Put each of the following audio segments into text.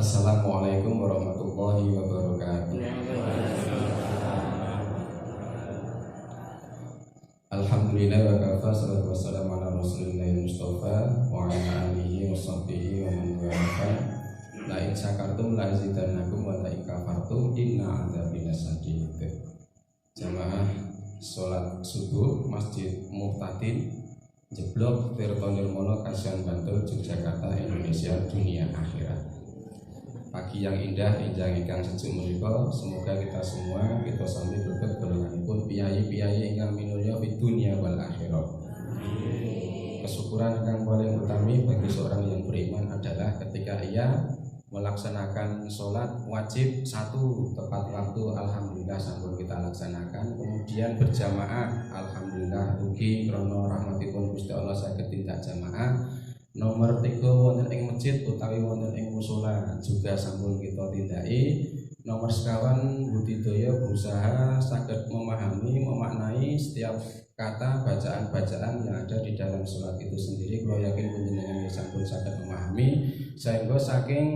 Assalamualaikum warahmatullahi wabarakatuh. Alhamdulillah wa kafa, salatu wassalamu ala rasulillahil mustafa wa ala alihi wa sahbihi wa man wala. La in syakartum la azidannakum wa la in kafartum inna adzabi lasadid. Jamaah salat subuh Masjid Muhtadin Jeblok Tirto Nirmono Kasihan Bantul Yogyakarta Indonesia dunia akhirat. Pagi yang indah, injang ingkang sejuk menika, semoga kita semua kita sami berkat golonganipun piyayi-piyayi ingkang minulya fid dunya wal akhirah. Kesyukuran yang paling utami bagi seorang yang beriman adalah ketika ia melaksanakan sholat wajib satu tepat waktu, alhamdulillah sampun kita laksanakan. Kemudian berjamaah, alhamdulillah ugi krana rahmatipun Gusti Allah saged tindak jamaah. Nomor 3 wonten ing masjid utawi wonten ing mushola juga sampun kita tindaki. Nomor sekawan budidaya berusaha saged memahami, memaknai setiap kata bacaan-bacaan yang ada di dalam sholat itu sendiri. Kalau yakin panjenengan sampun saged memahami, sehingga saking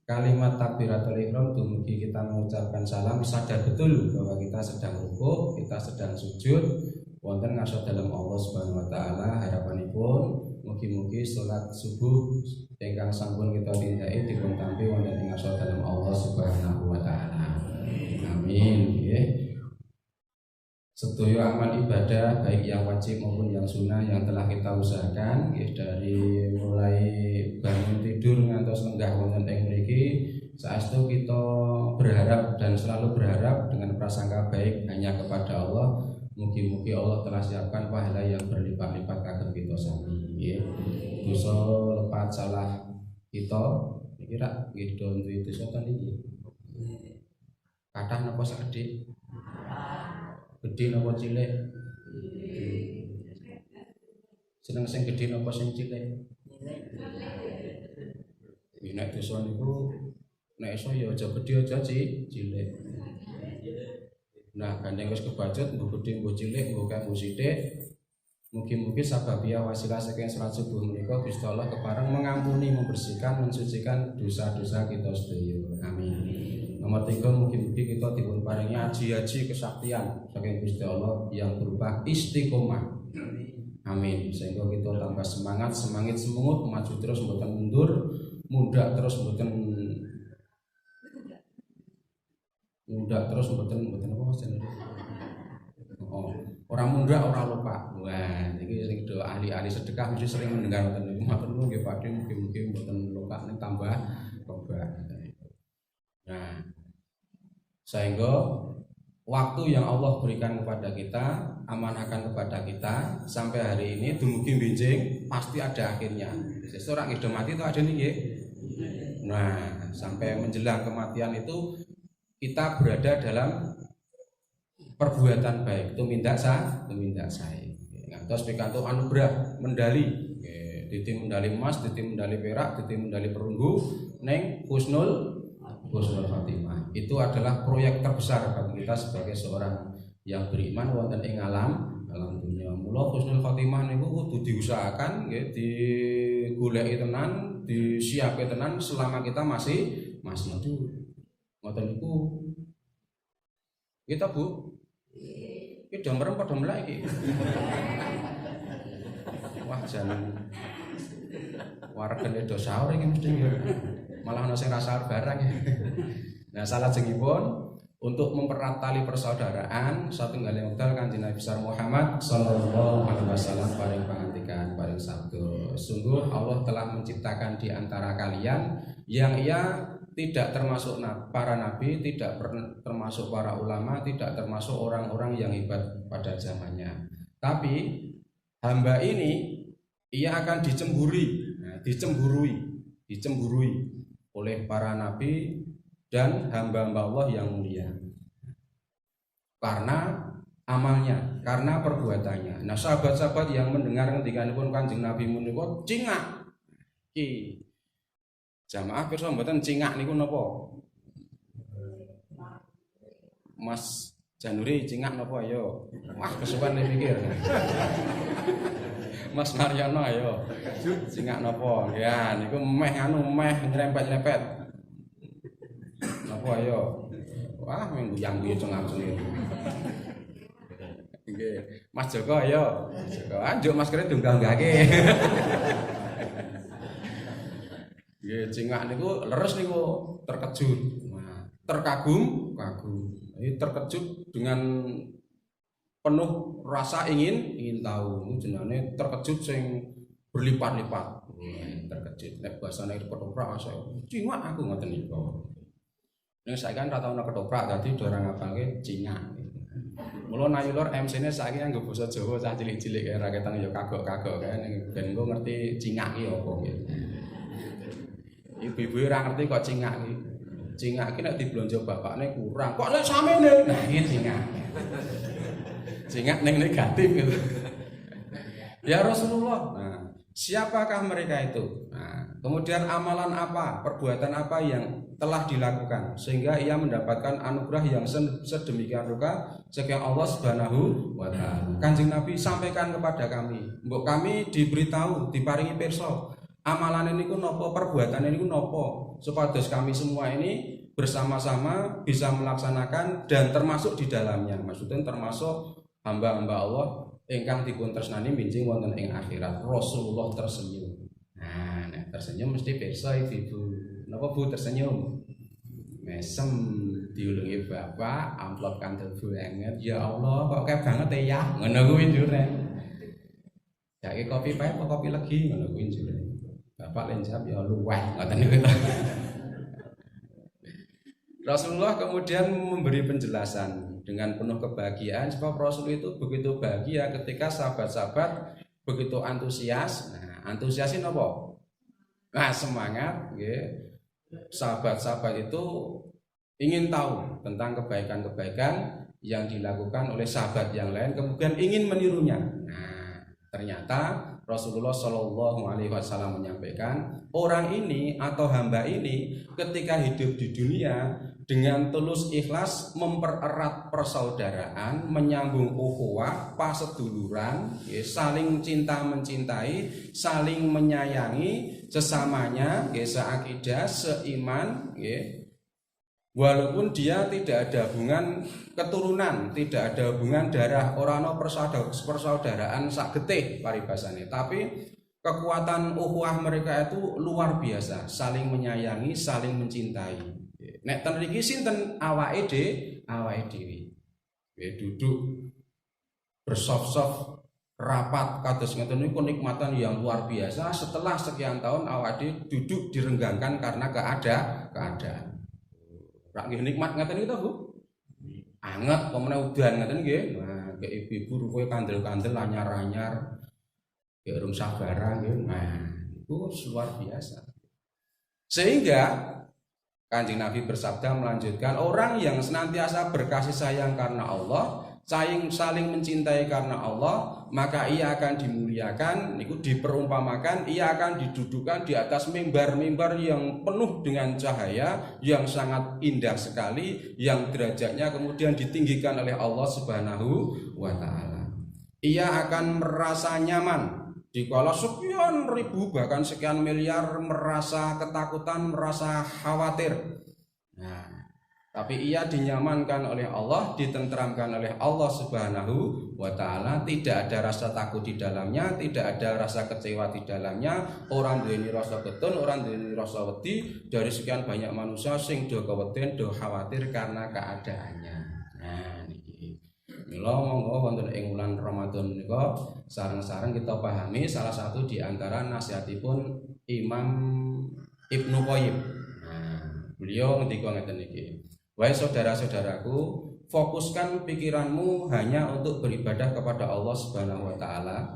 kalimat takbiratul ihram dumugi kita mengucapkan salam sadar betul bahwa kita sedang rukuk, kita sedang sujud wonten ngarsa dalam Allah Subhanahu wa taala. Harapanipun mugi-mugi salat subuh ingkang sampun kita tindaki dipun tampi wonten ing ngarsa dalam Allah Subhanahu wa taala. Amin nggih. Sedaya amal ibadah baik yang wajib maupun yang sunnah yang telah kita usahakan dari mulai bangun tidur ngantos lenggah wonten ing mriki, saestu kita berharap dan selalu berharap dengan prasangka baik hanya kepada Allah. Mugi-mugi Allah telah siapkan pahala yang berlipat-lipat kagem kita sami nggih. Dosa lepat salah kita niki rak nggih do duwe dosa ta niki. Kathah napa sakedhik? Gedhe napa cilik? Seneng sing gedhe napa sing cilik? Nek dosa niku nek iso ya aja gedhe aja cilik. Nah, gandeng wis kebacut, mbok gedhe mbok cilik, mbok kang sithik. Mugi-mugi sababia wasilah saking salat subuh menika Gusti Allah kepareng mengampuni, membersihkan, mensucikan dosa-dosa kita sedaya. Amin. Nomor 3, mugi-mugi kita dipun paringi aji-aji kesaktian saking Gusti Allah yang berupa istiqomah. Amin. Sehingga kita tambah semangat, semangit semungut, maju terus mboten mundur, mundak terus mboten apa Mas jenenge? Oh, orang mundak ora lupa. Wah, iki sing do ahli-ahli sedekah mesti sering mendengar ngoten niku. Matur nuwun nggih Pak, mugi-mugi mboten lupa ning tambah tobat. Nah, sehingga waktu yang Allah berikan kepada kita, amanahkan kepada kita sampai hari ini dumugi benjing pasti ada akhirnya. Sesuk ora nggih do mati to ada niki. Nah, sampai menjelang kematian itu kita berada dalam perbuatan baik, tumindak saya. Ngantos pikantuk anugerah medali. Titi medali emas, titi medali perak, titi medali perunggu neng Husnul Khotimah. Itu adalah proyek terbesar bagi kita sebagai seorang yang beriman wonten ing alam dunia. Mula Husnul Khotimah niku kudu diusahakan nggih, digoleki tenan, disiapke tenan selama kita masih hidup. Ngoten niku. Kita Bu. Iki domrem padha mlek iki. Wah jan wargane do sahur iki mesti malah ana sing ra sahur barang ya. Nah, salajengipun untuk mempererat tali persaudaraan satunggaling wekdal Kanjeng Nabi besar Muhammad sallallahu alaihi wasallam paring pangandikan paring sabda, sungguh Allah telah menciptakan di antara kalian yang ia tidak termasuk para nabi, tidak termasuk para ulama, tidak termasuk orang-orang yang hebat pada zamannya. Tapi hamba ini ia akan dicemburui oleh para nabi dan hamba-hamba Allah yang mulia. Karena amalnya, karena perbuatannya. Nah, sahabat-sahabat yang mendengar ngendikanipun Kanjeng Nabi menika cingak. Ki jamaah pirsa mboten cingak niku napa? Mas Januri cingak napa ayo? Wah, kesuwen mikir. Mas Maryono ayo. Cingak napa? Ya niku meh nyerempet-nyerempet. Apa ayo? Wah, minggu yang gue cengak-cengir. Nggih. Mas Joko ayo. Joko, anjuk maskere dunggal-nggake. Nggih, cingak niku leres niku terkejut. Nah, kagum. Ini terkejut dengan penuh rasa ingin tahu. Jenenge terkejut sing berlipat-lipat. Terkejut. Nek basane ketoprak saya. Cingak aku ngoten niku. Nek saiki kan ra tau ana ketoprak dadi dorang ngapalke cingak. Mula Nayu Lor MC-ne saiki nganggo basa Jawa cah cilik-cilik kaya ra ketang ya kagok-kagok kae ben engko ngerti cingak ki apa nggih. Ibu-ibu ora ngerti kok cingak ki. Cingak ki nek diblonjo bapakne kurang. Kok nek samene. Nah, iki cingak. Cingak ning negatif gitu. Ya Rasulullah. Nah, siapakah mereka itu? Nah, kemudian amalan apa, perbuatan apa yang telah dilakukan sehingga ia mendapatkan anugerah yang sedemikian rupa sekian Allah Subhanahu wa taala. Kanjeng Nabi sampaikan kepada kami, mbok kami diberitahu, diparingi pirsa. Amalan niku napa, perbuatan niku napa, supados kami semua ini bersama-sama bisa melaksanakan dan termasuk di dalamnya. Maksudnya termasuk hamba-hamba Allah ingkang dipun tresnani minjing wonten ing akhirat. Rasulullah tersenyum. Nah, tersenyum mesti pirsa ibu. Napa Bu tersenyum? Mesem diulungi bapak, amplop kandel banget. Ya Allah, kok kayak banget ya? Ngono kuwi njure. Saiki kopi pahit apa kopi legi? Ngono kuwi njure. Bapak lenjap ya luweh, ngoten niku. Rasulullah kemudian memberi penjelasan dengan penuh kebahagiaan sebab Rasul itu begitu bahagia ketika sahabat-sahabat begitu antusias. Nah, antusiasin apa? Nah, semangat nggih. Sahabat-sahabat itu ingin tahu tentang kebaikan-kebaikan yang dilakukan oleh sahabat yang lain, kemudian ingin menirunya. Nah, ternyata Rasulullah Shallallahu Alaihi Wasallam menyampaikan orang ini atau hamba ini ketika hidup di dunia dengan tulus ikhlas mempererat persaudaraan, menyambung ukhuwah, paseduluran, saling cinta mencintai, saling menyayangi sesamanya, seakidah, seiman, walaupun dia tidak ada hubungan keturunan, tidak ada hubungan darah, orano persaudaraan sak getih paribasane, tapi kekuatan ukhuwah mereka itu luar biasa, saling menyayangi, saling mencintai. Nek ten mriki sinten awake dhewe. Duduk bersof-sof rapat kados ngeten niku kenikmatan yang luar biasa setelah sekian tahun awake duduk direnggangkan karena keadaan. Rak nggih nikmat ngeten niku to, Bu? Anget pemene udan ngeten nggih. Nah, ke ibu-ibu rupae kandel-kandel anyar-anyar. Ya urung sabaran nggih. Nah, itu luar biasa. Sehingga Kanjeng Nabi bersabda melanjutkan, orang yang senantiasa berkasih sayang karena Allah, saling mencintai karena Allah, maka ia akan dimuliakan, niku diperumpamakan, ia akan didudukan di atas mimbar-mimbar yang penuh dengan cahaya, yang sangat indah sekali, yang derajatnya kemudian ditinggikan oleh Allah Subhanahu wa taala. Ia akan merasa nyaman dikala sekian ribu bahkan sekian miliar merasa ketakutan, merasa khawatir. Nah, tapi ia dinyamankan oleh Allah, ditenteramkan oleh Allah Subhanahu wa taala, tidak ada rasa takut di dalamnya, tidak ada rasa kecewa di dalamnya. Orang duweni rasa ketun, orang duweni rasa wedi dari sekian banyak manusia sing do keweden, do khawatir karena keadaannya. Nah, niki mila monggo wonten ing wulan Ramadan menika sareng-sareng kita pahami salah satu di antara nasihatipun Imam Ibnu Qayyim. Nah, beliau ngendika ngeten iki. Wahai saudara-saudaraku, fokuskan pikiranmu hanya untuk beribadah kepada Allah Subhanahu wa taala.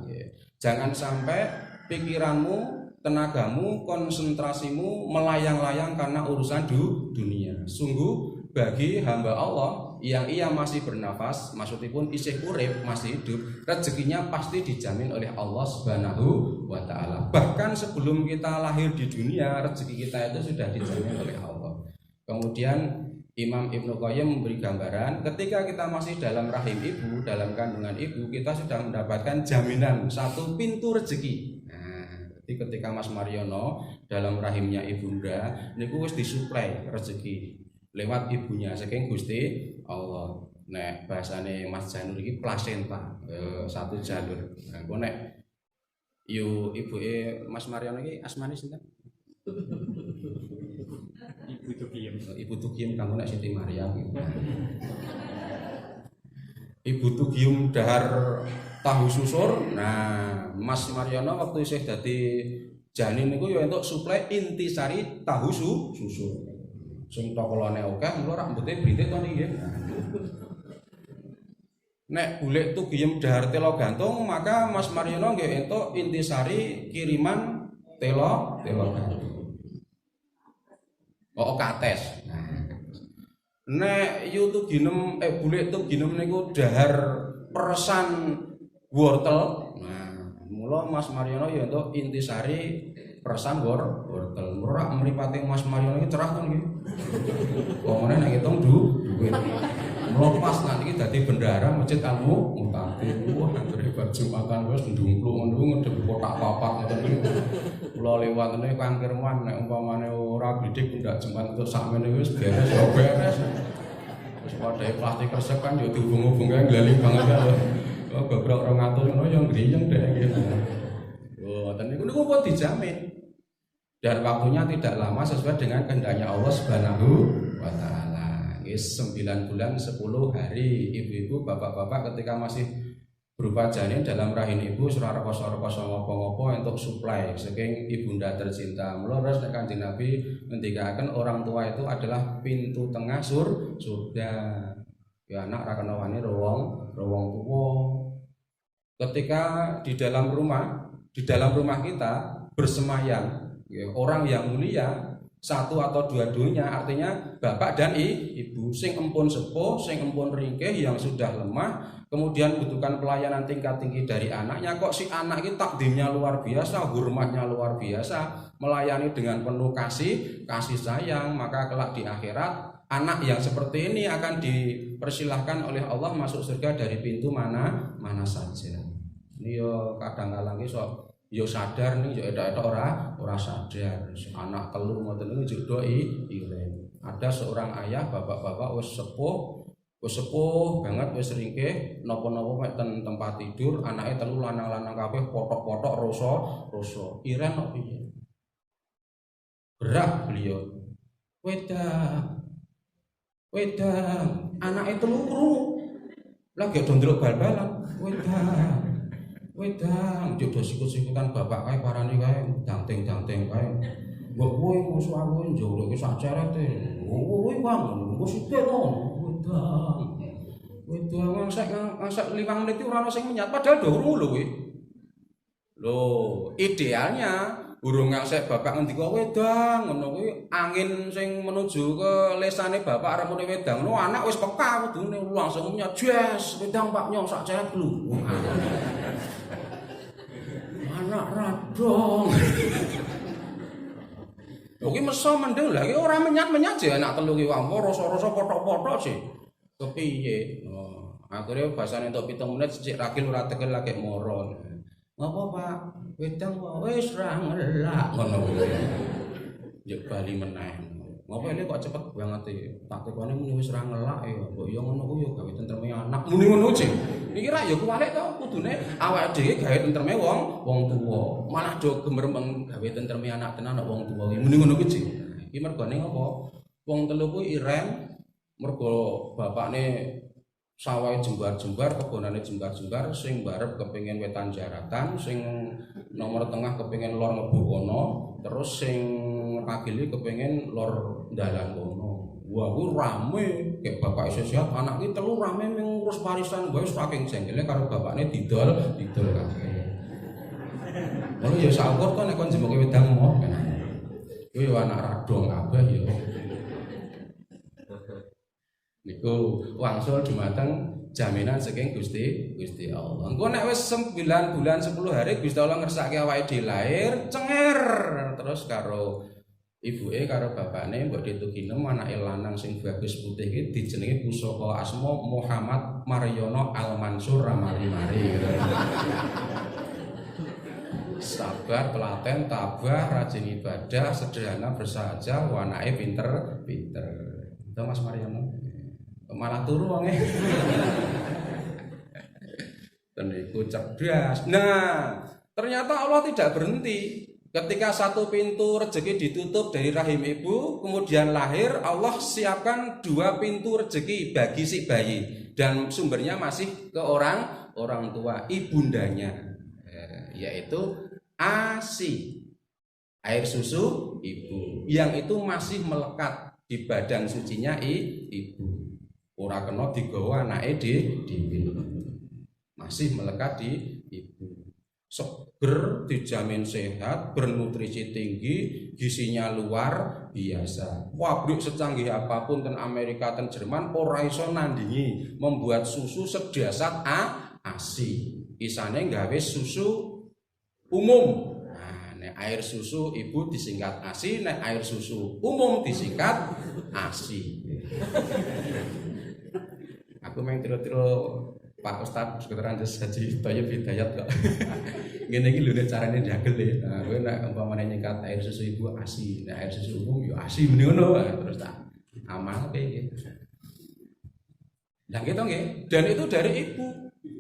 Jangan sampai pikiranmu, tenagamu, konsentrasimu melayang-layang karena urusan dunia. Sungguh bagi hamba Allah yang ia masih bernafas, maksudipun isih urip, masih hidup, rezekinya pasti dijamin oleh Allah Subhanahu wa taala. Bahkan sebelum kita lahir di dunia, rezeki kita itu sudah dijamin oleh Allah. Kemudian Imam Ibnu Qayyim memberi gambaran ketika kita masih dalam rahim ibu, dalam kandungan ibu, kita sudah mendapatkan jaminan satu pintu rezeki. Nah, jadi ketika Mas Mariono dalam rahimnya ibunda, niku wis disuplai rezeki. lewat ibunya saking Gusti Allah. Nek bahasane Mas Janur iki plasenta, satu jalur. Nah, engko nek ibuke Mas Mariono iki asmane sinten? Ibu Tugiem. Ibu Tugiem kamu nek Siti Maryam. Ibu Tugiem dahar tahu susur. Nah, Mas Mariono waktu isih dadi janin niku ya entuk suplai intisari tahu susur. Sing tokolane akeh mula rambuté bintik to niki. Nek bulik Tugiem dahar telo gantung, maka Mas Mariono nggih entuk intisari kiriman telo gantung. Oh kates. Nek yu Tuginem bulik Tuginem niku dahar peresan wortel. Nah, mula Mas Mariono ya entuk intisari peresan wortel. Ora mripate Mas Mariono iki cerah to niki. Wong nek ngitung duit. Melepas nanti dadi bendahara masjid Al Mu'tadim. Wah, anggere bar Jumatan wis ndungkluk ngono ngedep kotak papat ngoten niku. Kula liwatane kangkirman nek umpamane ora bidik ndak Jumat untuk sakmene wis beres ya beres. Wis padha plastik resep kan yo dihubung-hubungke glali banget ya. Oh, gobrok 200 ngono yo griyeng dek gitu. Oh, ngoten niku kok dijamin. Dan waktunya tidak lama sesuai dengan kehendaknya Allah Subhanahu wa taala. 9 bulan 10 hari ibu-ibu bapak-bapak ketika masih berupa janin dalam rahim ibu surah rekoso ngopo-ngopo untuk suplai saking ibunda tercinta. Mula res nek Kanjeng Nabi ngendikaken orang tua itu adalah pintu tengah surga. Ya anak ra kena wani rowong tuwa. Ketika di dalam rumah kita bersemayam ya, orang yang mulia satu atau dua-duanya, artinya bapak dan ibu sing empun sepuh, sing empun ringkih yang sudah lemah, kemudian butuhkan pelayanan tingkat tinggi dari anaknya. Kok si anak ini takdimnya luar biasa, hormatnya luar biasa, melayani dengan penuh kasih sayang, maka kelak di akhirat anak yang seperti ini akan dipersilahkan oleh Allah masuk surga dari pintu mana saja. Ini yo kadang-kadang sok yo sadar nih, yo edak-edak ora sadar. Anak telu ngoten niku juga ireng. Ada seorang ayah, bapak-bapak wis sepuh banget, wis ringkih, napa-napa mek ten tempat tidur, anake telu lanang-lanang kabeh potok-potok rasa. Iren kok piye? Berak beliau. Wedang, anake telu lagi do ndelok bal-balan. Wedang, jodoh sikut-sikutan bapak kae parani kae, dangting kae. Mbok kowe musuh aku njolo ki sak cerete. Kowe wong, mbok sithik to. Wedang masak 5 menit ora ono sing menyat padahal durung lho kowe. Lho, idealnya burung ngasek bapak ngendika wedang ngono kuwi angin sing menuju ke lesane bapak arep muni wedang. No anak wis peka kudune langsung menyat, "Jes, wedang Pak Nyong sak ceret lho." Anak radong. Oke meso mendeng lah iki ora menyat-menyat je anak telu ki wae rasa-rasa potok-potok sih. Kepiye? Oh, akhire basane entuk 7 menit sik ragil ora tekel lagi moro. Ngopo Pak? Wedang wis ra ngelak ngono kuwi. Njuk bali meneh. Ngopo ini kok cepet banget iki? Tak tekone muni wis ra ngelak ya. Mbok yo ngono kuwi yo gawe tentreme anak. Muni ngono sih. Iki ra ya kuwalik to kudune awake dhewe gawe tentreme wong tuwa. Malah do gemeremeng gawe tentreme anak tenan wong tuwa iki. Muni ngono kuwi sih. Iki mergane ngopo? Wong telu kuwi iren mergo bapakne sawahe jembar-jembar, kebonane jembar-jembar, sing barep kepengin wetan jaratan, sing nomor tengah kepengin lor mlebu kono, terus sing ragile kepengin lor dalan kono. Wah, ku rame, kayak bapak isih sehat, anak iki telu rame ngurus warisan, wae saking jenggele karo bapakne didol kabeh. Lalu ya sakur to nek kon jemenge wedang mo. Yo yo anak radong kabeh yo. Niku wangsul dumateng jaminan saking Gusti Allah. Engko nek wis 9 bulan 10 hari Gusti Allah ngersake awake dhewe lahir, cenger terus karo ibuke karo bapakne mbok dituginem anake lanang sing bagus putih iki dijenengi pusaka asma Muhammad Mariono Al-Mansur Ramari-mari. Sabar, telaten, tabah, rajin ibadah, sederhana bersahaja, anake pinter. Itu Mas Mariono malah turu wonge. Teniku cerdas. Nah, ternyata Allah tidak berhenti. Ketika satu pintu rezeki ditutup dari rahim ibu, kemudian lahir, Allah siapkan 2 pintu rezeki bagi si bayi, dan sumbernya masih ke orang tua, ibundanya, yaitu ASI, air susu ibu, yang itu masih melekat di badan sucinya ibu. Ora kena digawa anake dhewe. Masih melekat di ibu. Seger, dijamin sehat, bernutrisi tinggi, gizinya luar biasa. Pabrik secanggih apapun ten Amerika ten Jerman ora iso nandingi membuat susu sedasar ASI. Isane gawe susu umum. Nah, nek air susu ibu disingkat ASI, nek air susu umum disingkat ASI. Aku main tiro-tiro Pak Ustadz Sekretariat Haji Bayu Hidayat kok. Ngene iki lho nek carane ndagel e. Nah, kowe nek umpamane nyikat air susu ibu ASI, nek air susu umum ya ASI meni ngono. Terus tak amalke gitu. Dan gitu nggih. Dan itu dari ibu.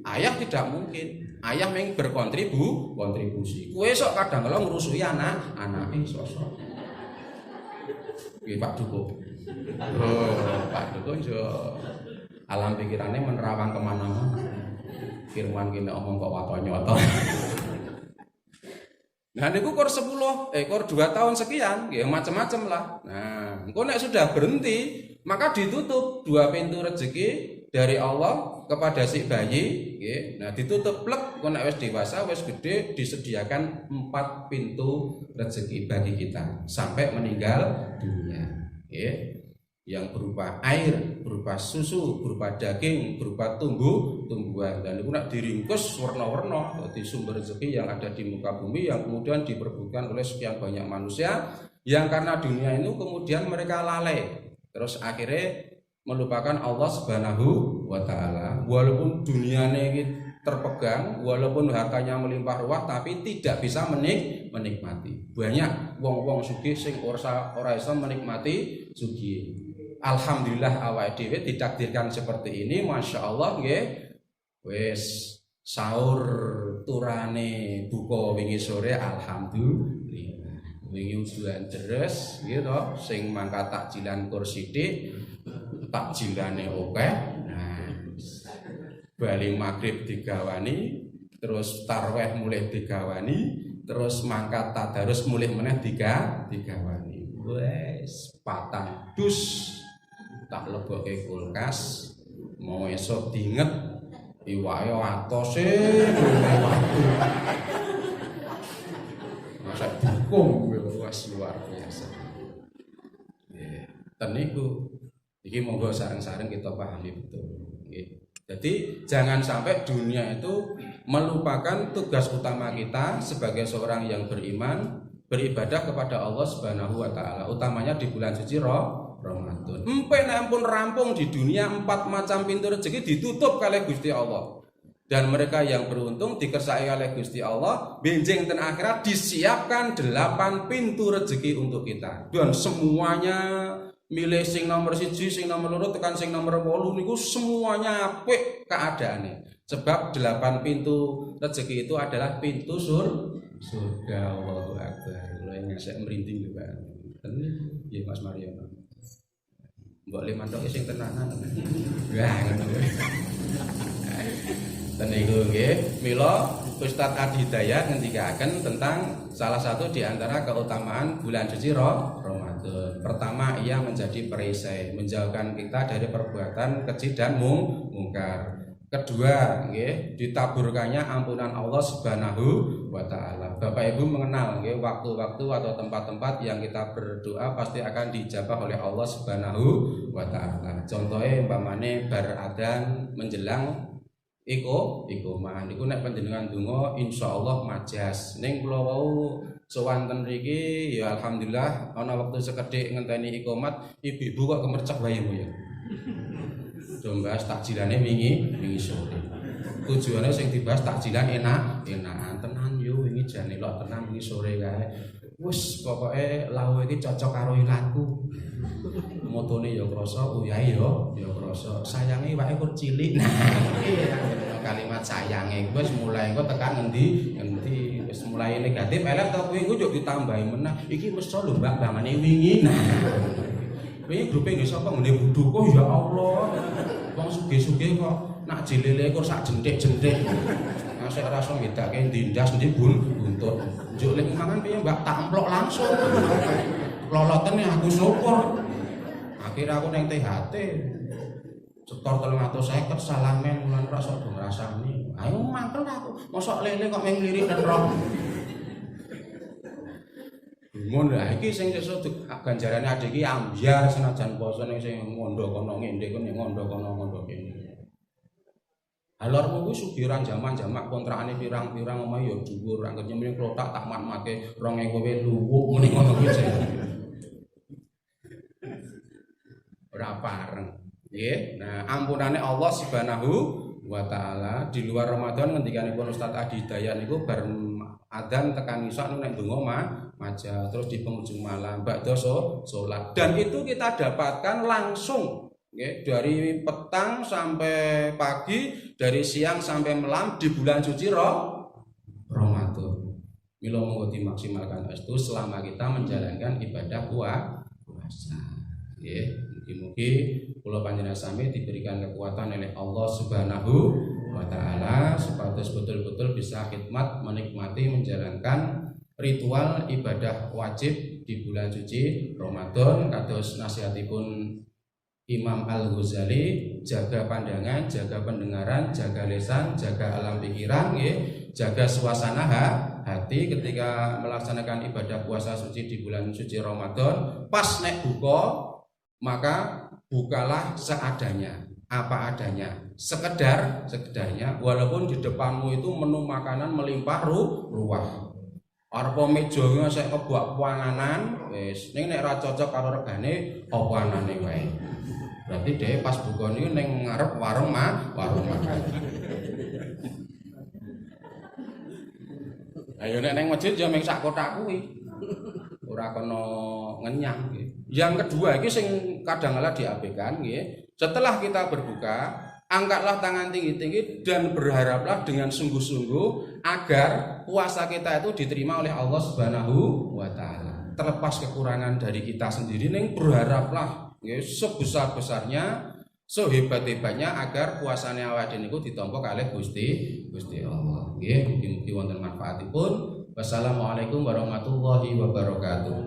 Ayah tidak mungkin. Ayah yang berkontribusi. Kowe sok kadang kala ngrusui anake sosok. Nggih Pak Duko. Oh, Pak Duko iso alam pikirannya menerawang kemana-mana. Firman kini omong kok wato-nyoto. Nah niku kor 2 tahun sekian, ya macam-macam lah. Nah, engko nek sudah berhenti, maka ditutup 2 pintu rezeki dari Allah kepada si bayi, nggih. Nah, ditutup plek, engko nek wis dewasa, wis gede, disediakan 4 pintu rezeki bagi kita sampai meninggal dunia, nggih. Yang berupa air, berupa susu, berupa daging, berupa tumbuhan, dan itu nak diringkus warna-warna di sumber rezeki yang ada di muka bumi yang kemudian diperebutkan oleh sekian banyak manusia yang karena dunia itu kemudian mereka lalai, terus akhirnya melupakan Allah Subhanahu wa Ta'ala. Walaupun dunianya ini terpegang, walaupun hartanya melimpah ruah, tapi tidak bisa menikmati. Banyak wong-wong sugih sing ora iso menikmati sugih. Alhamdulillah awake dhewe ditakdirkan seperti ini, masya Allah nggih. Wis sahur turane buka wingi sore alhamdulillah. Wingi ujuan deres nggih to, sing mangkat takjilan kur sithik, takjilane akeh. Nah, bali maghrib digawani, terus tarweh mulai digawani, terus mangkat tadarus mulai meneh digawani. Wis patang dus tak leboke kulkas, mau esok diinget iwake atose waktu. Masa dukung wis luar biasa. Nggih, ten niku iki monggo sareng-sareng kita pahami betul. Nggih. Jadi jangan sampai dunia itu melupakan tugas utama kita sebagai seorang yang beriman, beribadah kepada Allah Subhanahu wa Ta'ala, utamanya di bulan suci Ramadan. Empe nek ampun rampung di dunia 4 macam pintu rezeki ditutup kalih Gusti Allah. Dan mereka yang beruntung dikersai oleh Gusti Allah, benjing ten akhirat disiapkan 8 pintu rezeki untuk kita. Dan semuanya milih sing nomor 1, sing nomor 2 tekan sing nomor 8 niku semuanya apik keadaane. Sebab 8 pintu rezeki itu adalah pintu surga. Allahu Akbar. Lha ngasih merinding juga. Ya Mas Mariono. Mbok liman tok sing tenanan. Wah, ngono kuwi. Dan itu nggih, mila Ustaz Adi Hidayat ngendikaken tentang salah satu di antara keutamaan bulan suci Ramadan. Pertama, ia menjadi perisai, menjauhkan kita dari perbuatan keji dan mungkar. Kedua, nggih, ditaburkannya ampunan Allah Subhanahu wa Ta'ala. Bapak Ibu mengenal nggih waktu-waktu atau tempat-tempat yang kita berdoa pasti akan dijabah oleh Allah Subhanahu wa Ta'ala. Contohnya umpamane bar adzan menjelang iqomah niku nek panjenengan donga insyaallah majas. Ning kula wau sowan ten mriki ya alhamdulillah ana wektu sekedhik ngenteni iqomat, ibu-ibu kok kemercek wae ya. Bahas takjilane wingi sore. Tujuane sing dibahas takjilan enak-enakan tenan yo wingi jane lok tenan wingi sore kae. Wis pokoke lawuh iki cocok karo ilatku. motone ya krasa, uyahe ya krasa. Sayange wae kur cilik. Nah, kalimat sayange wis mulai engko tekan ngendi wis mulai negatif elek to kuwi engko yo ditambahi meneh. Iki mesra lho Mbak bangane wingi. Nah. Kuwi grupe nggih sapa ngene budhu kok ya Allah. Wong sugih-sugih kok nak jilele kok sak jentik-jentik. Sik rasa bedake ndindas ndi buntut. Njuk lek mangan piye Mbak tamplok langsung. Loloten aku syukur. Akhirnya aku neng THT setor 350 salah men mulan rasa do ngrasani. Ayo mangkel aku. Mosok lele kok meng lirik netrok. Ngono lha iki sing sesuk ganjarane adek iki ambyar senajan poso ning sing ngondo kono ngene kono ngondo kono ngondo kene. Alormu kuwi sugiran jaman-jamak kontrakane pirang-pirang omahe ya dhuwur, anggere nyemene klothak tak mat-make 2000 luwuk muni ngono kuwi. Ora pareng. Nggih. Nah, ampunane Allah Subhanahu wa taala di luar Ramadan ngendikanipun Ustaz Adi Hidayat niku bar adzan tekan isuk nek ndonga maja terus di penghujung malam ba'da salat. Dan itu kita dapatkan langsung nggih dari petang sampai pagi, dari siang sampai malam di bulan suci Ramadan. Mila monggo dimaksimalkan itu selama kita menjalankan ibadah puasa. Nggih, mugi-mugi kula panjenengan sami diberikan kekuatan oleh Allah Subhanahu wa taala supados betul-betul bisa khidmat menikmati menjalankan ritual ibadah wajib di bulan suci Ramadan kados nasihatipun Imam Al-Ghazali, jaga pandangan, jaga pendengaran, jaga lisan, jaga alam pikiran, jaga suasana hati ketika melaksanakan ibadah puasa suci di bulan suci Ramadan. Pas nek buka, maka bukalah seadanya, apa adanya, sekedarnya, walaupun di depanmu itu menu makanan melimpah ruah. Arep meja sik kebuak panganan, wis ning nek ra cocok karo regane apa anane wae. Berarti dhewe pas buka niku ning ngarep warung makan. Ayo nek ning masjid ya mung sak kotak kuwi. Ora kena ngenyang nggih. Yang kedua iki sing kadang-kala diabaikan nggih. Setelah kita berbuka, angkatlah tangan tinggi-tinggi dan berharaplah dengan sungguh-sungguh agar puasa kita itu diterima oleh Allah Subhanahu wa taala. Terlepas kekurangan dari kita sendiri ning berharaplah nggih sebesar-besarnya, sehebat-hebatnya agar puasane awake dhewe niku ditampa kalih Gusti Allah. Nggih, mugi-mugi wonten manfaatipun. Wassalamualaikum warahmatullahi wabarakatuh.